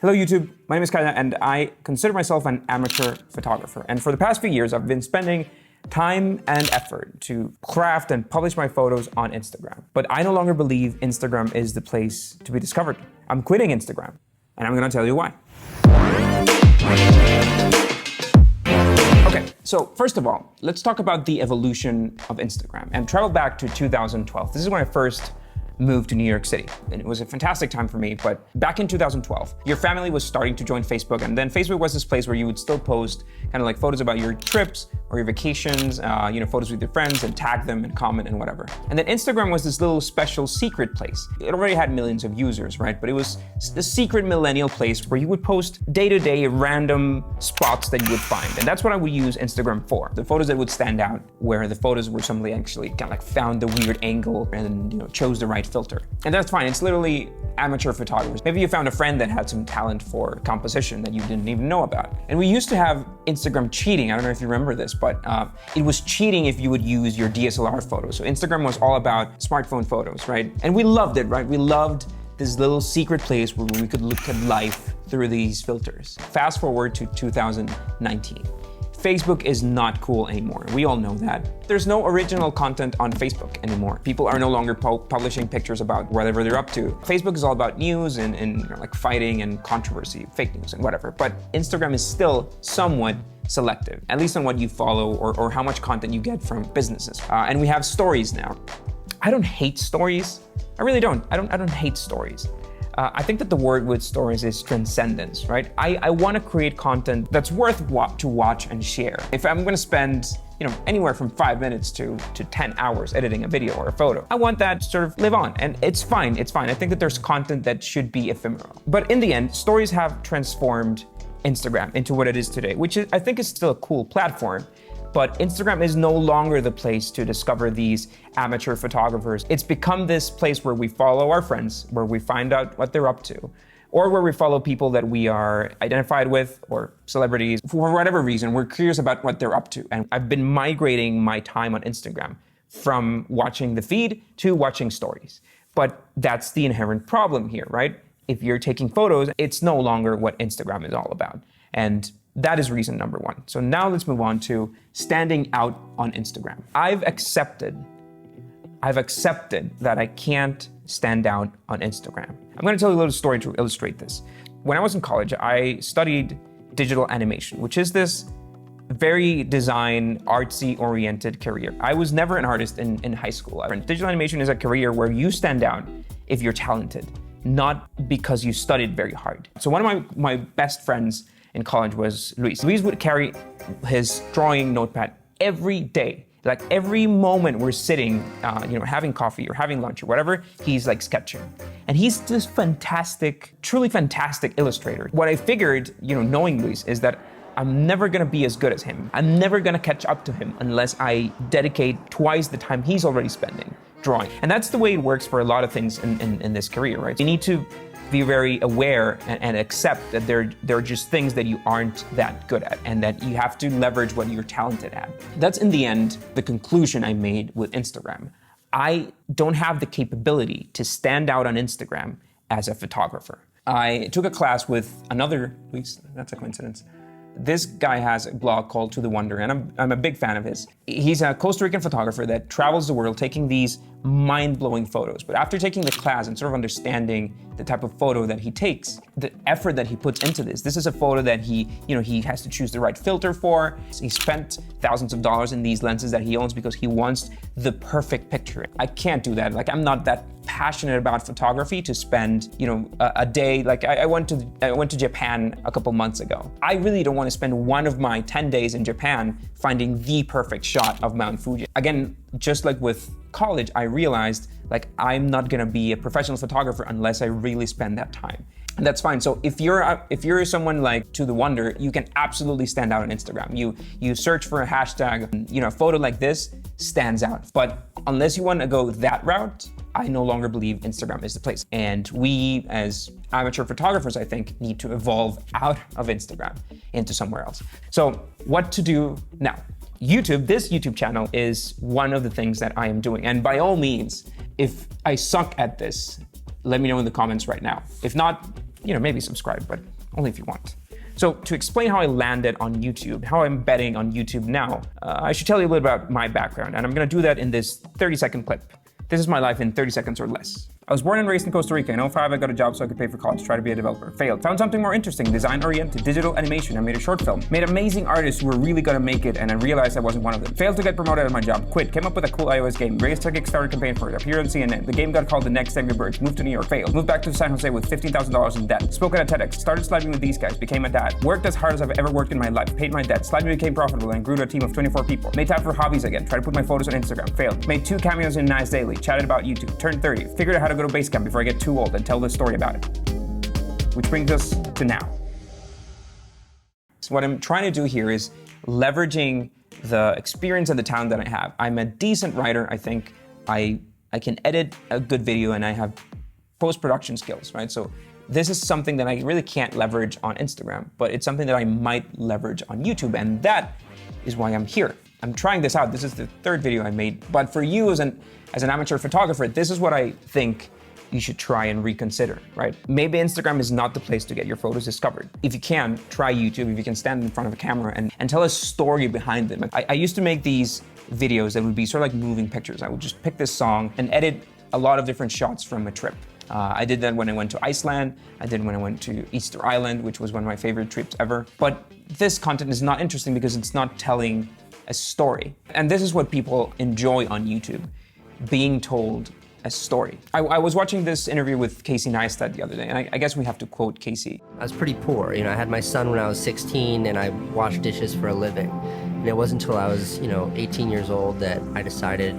Hello YouTube, my name is Kaya and I consider myself an amateur photographer. And for the past few years, I've been spending time and effort to craft and publish my photos on Instagram. But I no longer believe Instagram is the place to be discovered. I'm quitting Instagram and I'm gonna tell you why. Okay, so first of all, let's talk about the evolution of Instagram and travel back to 2012. This is when I first moved to New York City. And it was a fantastic time for me, but back in 2012, your family was starting to join Facebook, and then Facebook was this place where you would still post kind of like photos about your trips or your vacations, photos with your friends and tag them and comment and whatever. And then Instagram was this little special secret place. It already had millions of users, right? But it was a secret millennial place where you would post day-to-day random spots that you would find. And that's what I would use Instagram for. The photos that would stand out, where the photos were somebody actually kind of like found the weird angle and chose the right filter. And that's fine, it's literally amateur photographers. Maybe you found a friend that had some talent for composition that you didn't even know about. And we used to have Instagram cheating. I don't know if you remember this, but it was cheating if you would use your DSLR photos. So Instagram was all about smartphone photos, right? And we loved it, right? We loved this little secret place where we could look at life through these filters. Fast forward to 2019. Facebook is not cool anymore. We all know that. There's no original content on Facebook anymore. People are no longer publishing pictures about whatever they're up to. Facebook is all about news and like fighting and controversy, fake news and whatever. But Instagram is still somewhat selective, at least on what you follow or how much content you get from businesses. And we have stories now. I don't hate stories. I really don't. I don't hate stories. I think that the word with stories is transcendence, right? I want to create content that's worth to watch and share. If I'm going to spend, anywhere from 5 minutes to 10 hours editing a video or a photo, I want that to sort of live on, and it's fine. It's fine. I think that there's content that should be ephemeral. But in the end, stories have transformed Instagram into what it is today, which I think is still a cool platform. But Instagram is no longer the place to discover these amateur photographers. It's become this place where we follow our friends, where we find out what they're up to, or where we follow people that we are identified with, or celebrities. For whatever reason, we're curious about what they're up to. And I've been migrating my time on Instagram from watching the feed to watching stories. But that's the inherent problem here, right? If you're taking photos, it's no longer what Instagram is all about. And that is reason number one. So now let's move on to standing out on Instagram. I've accepted that I can't stand out on Instagram. I'm gonna tell you a little story to illustrate this. When I was in college, I studied digital animation, which is this very design, artsy-oriented career. I was never an artist in high school. Digital animation is a career where you stand out if you're talented, not because you studied very hard. So one of my best friends in college was Luis. Luis would carry his drawing notepad every day. Like every moment we're sitting, having coffee or having lunch or whatever, he's like sketching. And he's this fantastic, truly fantastic illustrator. What I figured, knowing Luis, is that I'm never gonna be as good as him. I'm never gonna catch up to him unless I dedicate twice the time he's already spending drawing. And that's the way it works for a lot of things in this career, right? You need to be very aware and accept that there are just things that you aren't that good at and that you have to leverage what you're talented at. That's in the end the conclusion I made with Instagram. I don't have the capability to stand out on Instagram as a photographer. I took a class with another, that's a coincidence. This guy has a blog called To The Wonder, and I'm a big fan of his. He's a Costa Rican photographer that travels the world taking these mind-blowing photos. But after taking the class and sort of understanding the type of photo that he takes, the effort that he puts into this is a photo that he has to choose the right filter for. He spent thousands of dollars in these lenses that he owns because he wants the perfect picture. I can't do that. Like, I'm not that passionate about photography to spend, a day. Like I went to Japan a couple months ago. I really don't want to spend one of my 10 days in Japan finding the perfect shot of Mount Fuji. Again, just like with college, I realized like I'm not gonna be a professional photographer unless I really spend that time. And that's fine. So if you're someone like To The Wonder, you can absolutely stand out on Instagram. You search for a hashtag, a photo like this stands out. But unless you want to go that route, I no longer believe Instagram is the place. And we, as amateur photographers, I think, need to evolve out of Instagram into somewhere else. So what to do now? This YouTube channel is one of the things that I am doing. And by all means, if I suck at this, let me know in the comments right now. If not, maybe subscribe, but only if you want. So to explain how I landed on YouTube, how I'm betting on YouTube now, I should tell you a little about my background, and I'm gonna do that in this 30-second clip. This is my life in 30 seconds or less. I was born and raised in Costa Rica. In 2005, I got a job so I could pay for college, try to be a developer. Failed. Found something more interesting, design-oriented, digital animation. I made a short film. Made amazing artists who were really gonna make it, and I realized I wasn't one of them. Failed to get promoted at my job. Quit. Came up with a cool iOS game. Raised a Kickstarter campaign for it. Appeared on CNN. The game got called The Next Angry Birds. Moved to New York. Failed. Moved back to San Jose with $15,000 in debt. Spoke at a TEDx. Started sliding with these guys. Became a dad. Worked as hard as I've ever worked in my life. Paid my debt. Slightly became profitable and grew to a team of 24 people. Made time for hobbies again. Tried to put my photos on Instagram. Failed. Made 2 cameos in Nice Daily. Chatted about YouTube. Turned 30. Figured out how to go to Basecamp before I get too old and tell the story about it. Which brings us to now. So what I'm trying to do here is leveraging the experience and the talent that I have. I'm a decent writer. I think I can edit a good video and I have post-production skills, right? So this is something that I really can't leverage on Instagram, but it's something that I might leverage on YouTube, and that is why I'm here. I'm trying this out. This is the 3rd video I made, but for you as an amateur photographer, this is what I think you should try and reconsider, right? Maybe Instagram is not the place to get your photos discovered. If you can, try YouTube. If you can stand in front of a camera and tell a story behind them. I used to make these videos that would be sort of like moving pictures. I would just pick this song and edit a lot of different shots from a trip. I did that when I went to Iceland. I did when I went to Easter Island, which was one of my favorite trips ever. But this content is not interesting because it's not telling a story. And this is what people enjoy on YouTube, being told a story. I was watching this interview with Casey Neistat the other day, and I guess we have to quote Casey. I was pretty poor. I had my son when I was 16, and I washed dishes for a living. And it wasn't until I was, 18 years old that I decided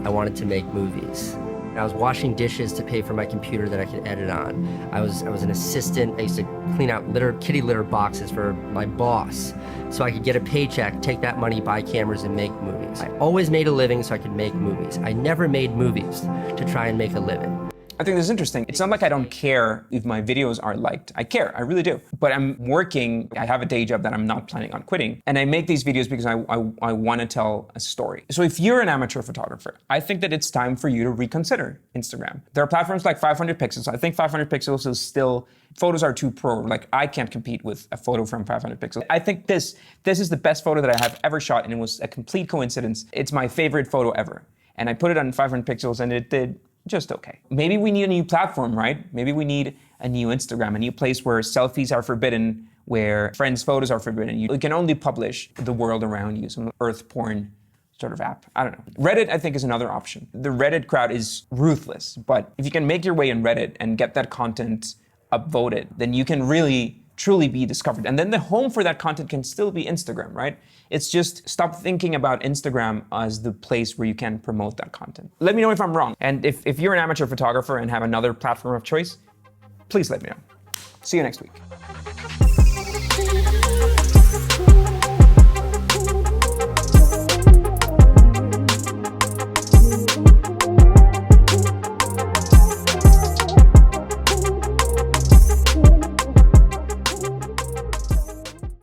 I wanted to make movies. I was washing dishes to pay for my computer that I could edit on. I was an assistant. I used to clean out kitty litter boxes for my boss so I could get a paycheck, take that money, buy cameras, and make movies. I always made a living so I could make movies. I never made movies to try and make a living. I think this is interesting. It's not like I don't care if my videos are liked. I care, I really do. But I'm working, I have a day job that I'm not planning on quitting. And I make these videos because I want to tell a story. So if you're an amateur photographer, I think that it's time for you to reconsider Instagram. There are platforms like 500 pixels. I think 500 pixels is still, photos are too pro. Like I can't compete with a photo from 500 pixels. I think this is the best photo that I have ever shot, and it was a complete coincidence. It's my favorite photo ever. And I put it on 500 pixels and it did just okay. Maybe we need a new platform, right? Maybe we need a new Instagram, a new place where selfies are forbidden, where friends' photos are forbidden. You can only publish the world around you, some earth porn sort of app. I don't know. Reddit, I think, is another option. The Reddit crowd is ruthless, but if you can make your way in Reddit and get that content upvoted, then you can really truly be discovered. And then the home for that content can still be Instagram, right? It's just stop thinking about Instagram as the place where you can promote that content. Let me know if I'm wrong. And if you're an amateur photographer and have another platform of choice, please let me know. See you next week.